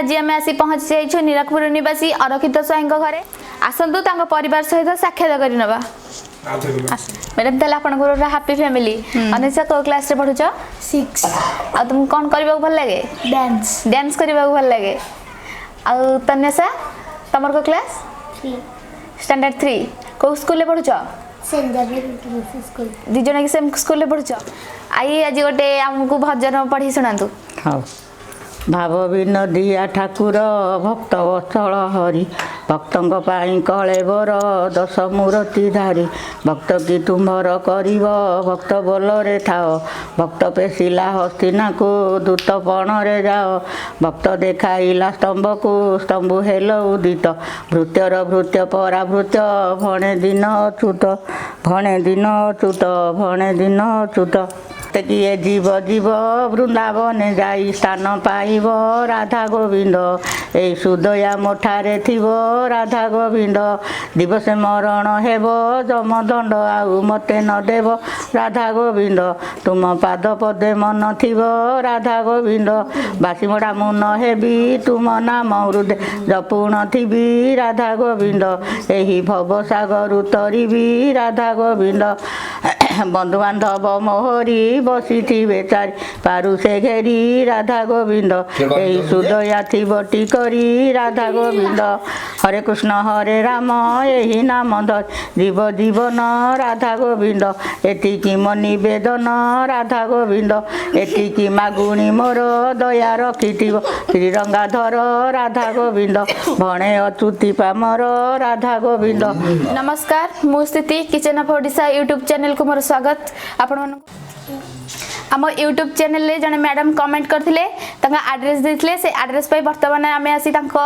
आज आम आसी पहुँची जाइछु नीरकपुर निवासी अरखित स्वाईं घरे आसतु तांको परिवार सहित साक्षात कर नवा मैडम ताले आपनकर हैप्पी फैमिली अनिशा को क्लास रे पढुछ 6 आ तुम कोन करबा भल लागे डांस करबा भल लागे आ तन्यसा तमर को क्लास 3 स्टैंडर्ड 3 को स्कूल रे पढुछ सेंट जेवियर इंटरनेशनल स्कूल दी जने के सेम स्कूल रे पढुछ आई आज गोटे हमकु भजन पढी सुनांतु हां भाव विनोदिया ठाकुर भक्त वत्सल हरि भक्तों पाई कलेबर दश मूर्ति धारी भक्त की तुम्हर करिब भक्त बोलरे थाओ भक्त पेशिला हस्तिना को दूतपण रे जाओ भक्त देखाइला स्तंभ को स्तंभ हेल उदित भृत्यर भृत्य पराभृत्य भणे दिन अच्युत भणे दिन अच्युत भणे दिन अच्युत किए जीव जीव वृंदावन जाई स्थान पाइब राधा गोविंद ए सुदया मोठारे थिब राधा गोविंद दिवस मरण हेब जमदंड आउ मते न देव राधा गोविंद तुम पाद पदे मन थिब राधा गोविंद बासीमड़ा मुन हेबी तुम नाम हृदय जपुण थिबी राधा गोविंद एही भव सागर तरिबी राधा गोविंद बंधु बांधव मोहरी बसी चारि पारु से घेरी राधा गोविंद यही सुदया थी करी राधा गोविंद हरे कृष्ण हरे राम यही नाम धर जीव जीवन राधा गोविंद एतिकी मो निवेदन राधा गोविंद एतिकी मागुणी मोर दया रखिथिब श्रीरंगाधर राधा गोविंद भणे अच्युति पामर राधा गोविंद। नमस्कार मु स्थिति किचेनोफोडिशा यूट्यूब चैनल को मोर स्वागत आपण आम यूट्यूब चैनल रे जने मैडम कमेंट करथिले तंगा एड्रेस देथिले से एड्रेस पे वर्तमान आमे आसी तांको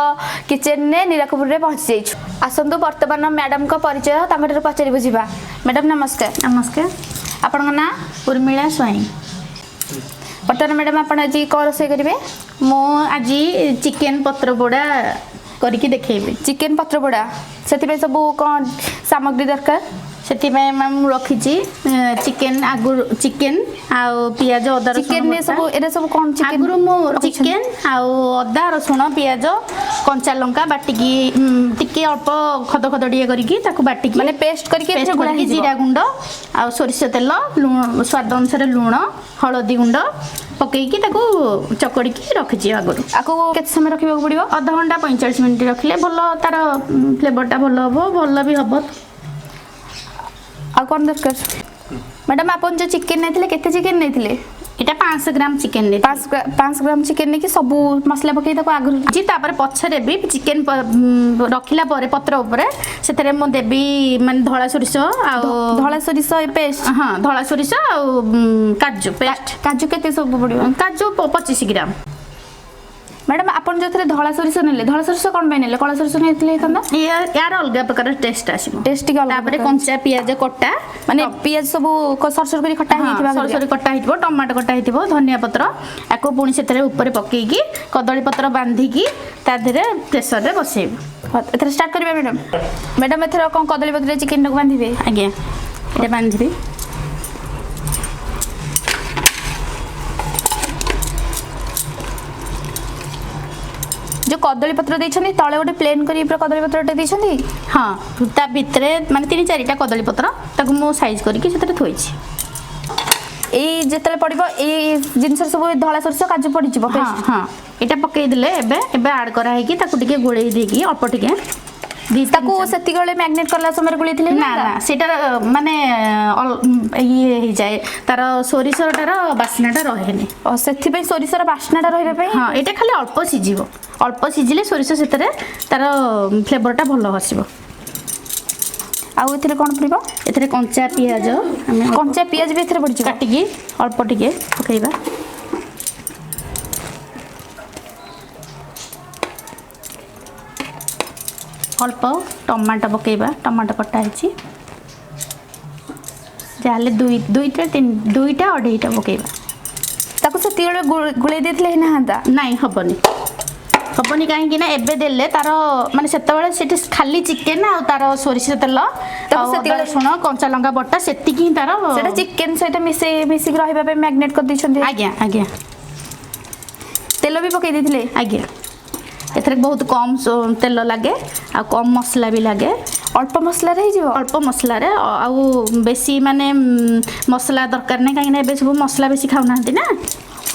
किचन ने नीरकपुर रे पहुंच जाइछु आसंतु वर्तमान मैडम को परिचय तांगटर पचारि बुझिबा। मैडम नमस्कार। नमस्कार आपन ना उर्मिला स्वाइन। वर्तमान मैडम आपण आज को रोसे करिवे मो आज चिकन पत्र पोड़ा करके देखेबे। चिकन पत्र पोड़ा सेति सब कोन सामग्री दरकार सेति मैम रखिछि चिकन आगुर चिकन आउ पियाज अदा रसुण चिकन ने सब एरे सब कोन चिकन आगुर मो चिकन आउ अदा रसुण पियाज कंचा लंका बाटिकी टिके अल्प खद खदडिए करके ताकू बाटिकी माने पेस्ट करके जीरा गुंड आउ सोरिष तेल लूण स्वाद अनुसार लूण हळदी गुंड पकईकी ताकू चकड़ी रखी आगुरी आपको केते समय रखिबा पड़िबो आधा घंटा 45 मिनिट रखले भल तार फ्लेवरटा भल हबो भल भी हबो। आ कोन दरकार मैडम आपन जो चिकन नेथिले केते चिकन नेथिले एटा 500 ग्राम चिकन ने 5 ग्राम चिकन ने कि सब मसला पकई ताको आगुरी जी तापर पछरे भी चिकन रखिला परे पत्र ऊपर सेतरे मो देबी माने धळा सोरिष आ धळा सोरिष पेस्ट हां धळा सोरिष आ काजू पेस्ट काजू केते सब पड़िबो काजू 25 ग्राम। मैडम आपन जो थरे धळा सोरिष नेले धळा सोरिष कोन बे नेले कळा सोरिष नेतले खंदा यार अलग प्रकार टेस्ट आसीबो टेस्ट के तापर कंचा पियाज कट्टा माने पियाज सब सरसर करी खट्टा हिथिबा सरसर कट्टा हिथिबो टमाटो कट्टा हिथिबो धनिया पत्र एको पुणी सेतरे ऊपर पकेकी कदली पत्र बांधीकी ता धरे प्रेशर रे बसेबो एथरे स्टार्ट करबे मैडम। मैडम एथरे कोन कदली पत्र चिकन को बांधिबे आज्ञा एटा बांधिबे जो कदली पत्र देछनी तळे गोटे प्लेन करी पूरा कदली पत्रटे देछनी हां ता भितरे माने 3-4टा कदली पत्र ताकू मो साइज करके सेतरे थोइछि ए जेतले पड़िबो ए जिंस सब धळा सरस काजू पड़ी जिवो हां हां एटा पकई दिले एबे ऐड करा है कि ताकू टिके गोळेई देकी अल्प टिके ताकू सेति गळे मैग्नेट करला समय गोळी थिले ना ना सेटा माने ये ही जाए तार सोरिसटार बास्नाटा रहेनी और सेति पे सोरिसर बास्नाटा रहबे पे हां एटा खाली अल्प सिजिले सोरिस सेतरे तार फ्लेवरटा भलो हसिबो। आउ एथरे कोन पड़िबो एथरे कंचा पियाज हमें कंचा पियाज भी एथरे पड़ि काटिकी अल्प टिके पकेइबा अल्प टमाटो पकेइबा टमाटो कटा हिची जाले दुईटा अढ़ईटा पकेइबा ताको से तिळे गुळे देथले ना हांता नाही हबनी कहीं ना एबे देले तार माने सेतबेले सेठी खाली चिकन आ तार सोरिष तेल ताको सेति रसुण कंचा लंका बटा सेतिकी तार सेटा चिकन सहित मिसी रहबा पे मैग्नेट कर दै छथि आज्ञा आज्ञा तेल भी पकई देथिले आज्ञा एथरे बहुत कम तेल लगे आ कम मसला भी लगे अल्प मसला रही जीव अल्प मसला रे आउ बेसी माने मसला दरकार नहीं कहीं एबे सब मसला बेसी खाउ ना ना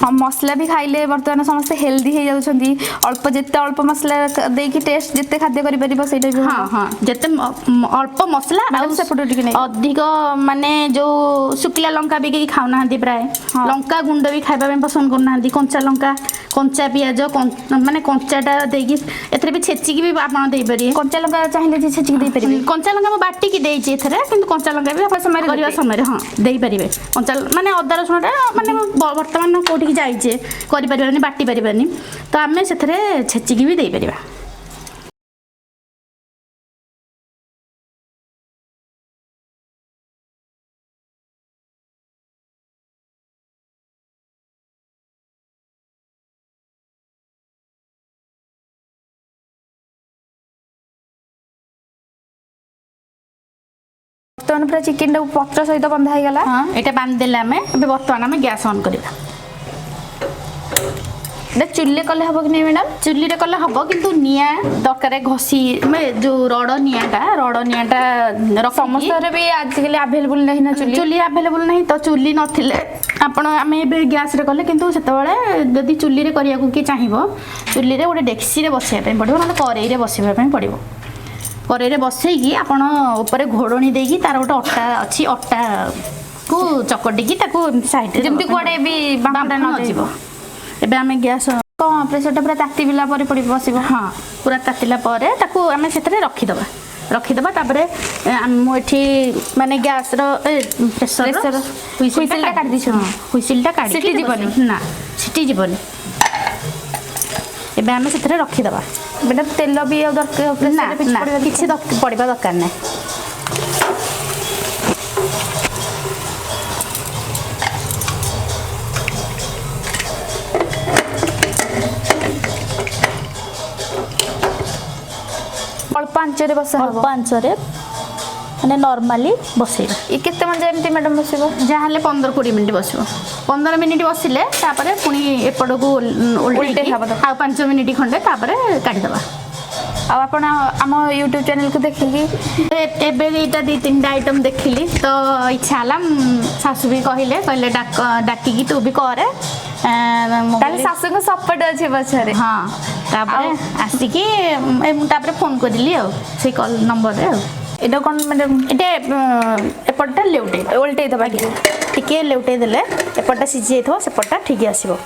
हाँ मसला भी खाइले बर्तमान समस्त हेल्दी हो जाउछंती अल्प जेते अल्प मसला देकी टेस्ट जेते खाद्य करि परिबो सेटा भी हाँ हाँ जेते अल्प मसला मैडम सेपटो टिके नहीं अधिक माने जो सुखिला लंका भी कहीं खाउ ना प्राय लंका गुंड भी खाइबा में पसंद करना कंचा लंका कंचा पियाज माने कंचाटा देकी एथरे भी छेचिकी भी आपण देई परिए कंचा लंका चाहिए जे छेचिकी देई परिबे कंचा लंका बाटी की देइछि एथरे किंतु कंचा लंका भी आपण समय करिवा समय हां देई परिबे कंचा माने अदा रसुणटा माने वर्तमान कोठी जाइए करि बाटी पारिबानी तो आम से छेचिकी भी दे पारिबा बर्तमान पूरा चिकेन पत्र सहित बंधा हो गला हाँ ये बांध देले आम बर्तमान आम गैस ऑन करवा चुल्ली कले हम कि नहीं मैडम चुल्ली रे कले हम किंतु निया दरकार घसी जो रड नियाटा समस्त भी आजिकल अवेलेबल नहीं ना चुल्ली अवेलेबल नहीं तो चुल्ली नथिले आपण आम ए गैस रे कले किंतु सेतबेले जदी चुल्ली रे करिया को कि चाहिबो चुल्ली रे गोटे डेक्सी रे बसिया पे पड़िबो ना करेई रे बसिबा पे पड़िबो करेई रे बसैकी आपण ऊपर घोड़णी देकी तार गोटे अट्टा अछि अट्टा को चकटी की ताको साइड रे जेमति कोडे भी बांपडा न जीवो एबे आमे गैस प्रेसरटा पूरा तातिला पर पड़ी बसिबो हाँ पूरा तातिला पर ताको आमे सेतरे रखिदबा तापरे मु एठी माने गैस रो प्रेसर हुइसिलटा काट दिछ हुइसिलटा काट सिटी जीवनी ना सिटी जीवनी एबे आमे सेतरे रखिदबा बेटा तेल भी दरकार प्रेसर ना किछि पड़िबा दरकार नै अल्प आंचरे बस अल्प आंचरे माने नॉर्मली बसेबा ये केते मन जेमती मैडम बसिबो जाहले 15-20 मिनिट बसिबो 15 मिनिट बसिले तापरे पुनी एपड को उल्टे आ 5 मिनिट खंडे तापरे काटी दबा आ आपण हम YouTube चैनल को देखिकी एबे एटा 2-3 आइटम देखिली तो इच्छा हला सासु भी कहले डाकी की तू भी करे ताले सासु को सपोर्ट अछि बछरे हां तापरे आसी की तापरे फोन करली आ से कॉल नंबर रे एटा कोन मैडम एटे एपटटा लेउटे उल्टे दबा टिके लेउटे देले एपटटा सिझी जेथो सेपटटा ठीक आसीबो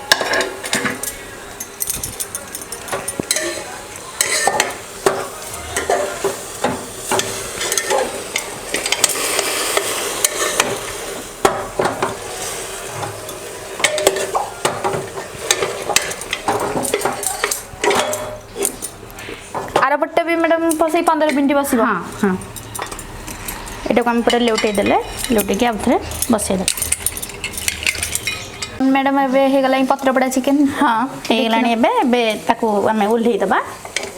आरपट्टा भी मैडम पसई 15 मिनिट बसिबो हां हां एटा को हम पूरा लेउटे देले लेउटे के आउथरे बसै दे मैडम एबे हे गला पत्र पड़ा चिकन हां हे गलानी एबे ताको हमें उल्हेई दबा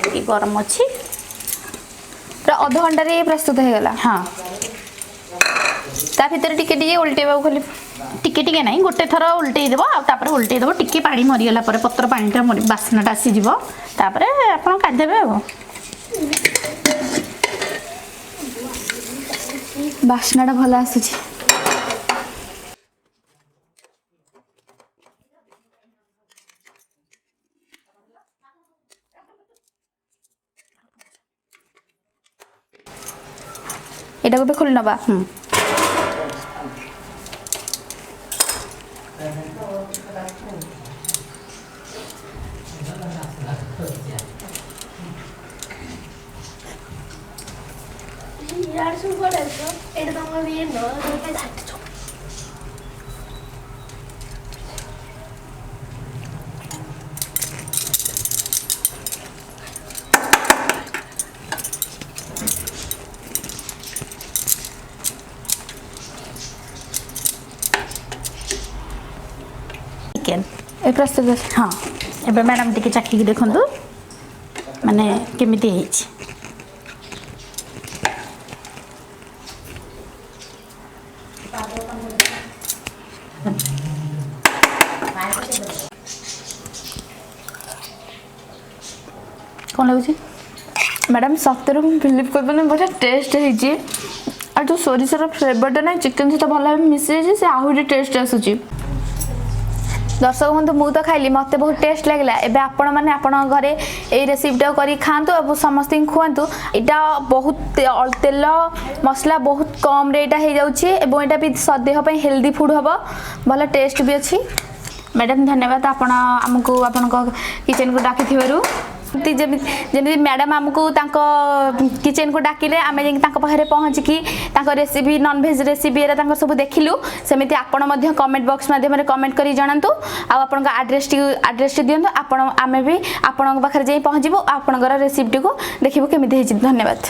कि गरम अछि पूरा आधा घंटा रे प्रस्तुत हे गला हां ता भीतर टिके उल्टेबा खाली टिके नहीं गोटे थर उल्टेई देबो आ तापर उल्टेई देबो टिके पानी मरि गला पर पत्र पानीटा बास्नाटा आसी जिवो तापर आपण काट देबे हो बास्नाटा भला आसी एटा को खोल नबा यार सुन पड़े तो एटा तो हम ये नो देखा जाते छो चिकन ए प्रस्तुत हाँ एबे मैडम टिके चाखी देखंतु माने केमिति हेछि କ'ଣ ଲାଗୁଛି? ମ୍ୟାଡ଼ାମ୍ ସତରେ ମୁଁ ବିଲିଭ୍ କରିପାରିନି ବଢ଼ିଆ ଟେଷ୍ଟ ହେଇଛି ଆଉ ଯେଉଁ ସୋରିଷର ଫ୍ଲେଭରଟା ନାହିଁ ଚିକେନ୍ ସହିତ ଭଲ ଭାବେ ମିଶିଯାଇଛି ସେ ଆହୁରି ଟେଷ୍ଟ ଆସୁଛି। ଦର୍ଶକ ବନ୍ଧୁ ମୁଁ ତ ଖାଇଲି ମୋତେ ବହୁତ ଟେଷ୍ଟ ଲାଗିଲା। ଏବେ ଆପଣମାନେ ଆପଣଙ୍କ ଘରେ ଏଇ ରେସିପିଟାକୁ କରିକି ଖାଆନ୍ତୁ ଆଉ ସମସ୍ତଙ୍କୁ ଖୁଆନ୍ତୁ। ଏଇଟା ବହୁତ ତେଲ ମସଲା ବହୁତ କମ୍ରେ ଏଇଟା ହେଇଯାଉଛି ଏବଂ ଏଇଟା ବି ଦେହ ପାଇଁ ହେଲ୍ଦି ଫୁଡ଼୍ ହେବ, ଭଲ ଟେଷ୍ଟ ବି ଅଛି। ମ୍ୟାଡ଼ାମ୍ ଧନ୍ୟବାଦ ଆପଣ ଆମକୁ ଆପଣଙ୍କ କିଚେନ୍କୁ ଡାକିଥିବାରୁ। ଯେମିତି ମ୍ୟାଡ଼ାମ୍ ଆମକୁ ତାଙ୍କ କିଚେନ୍କୁ ଡାକିଲେ ଆମେ ଯାଇକି ତାଙ୍କ ପାଖରେ ପହଞ୍ଚିକି ତାଙ୍କ ରେସିପି ନନ୍ଭେଜ୍ ରେସିପି ଏରା ତାଙ୍କର ସବୁ ଦେଖିଲୁ, ସେମିତି ଆପଣ ମଧ୍ୟ କମେଣ୍ଟ ବକ୍ସ ମାଧ୍ୟମରେ କମେଣ୍ଟ କରି ଜଣାନ୍ତୁ ଆଉ ଆପଣଙ୍କ ଆଡ୍ରେସଟି ଦିଅନ୍ତୁ। ଆମେ ବି ଆପଣଙ୍କ ପାଖରେ ଯାଇ ପହଞ୍ଚିବୁ ଆପଣଙ୍କର ରେସିପିଟିକୁ ଦେଖିବୁ କେମିତି ହେଇଛି। ଧନ୍ୟବାଦ।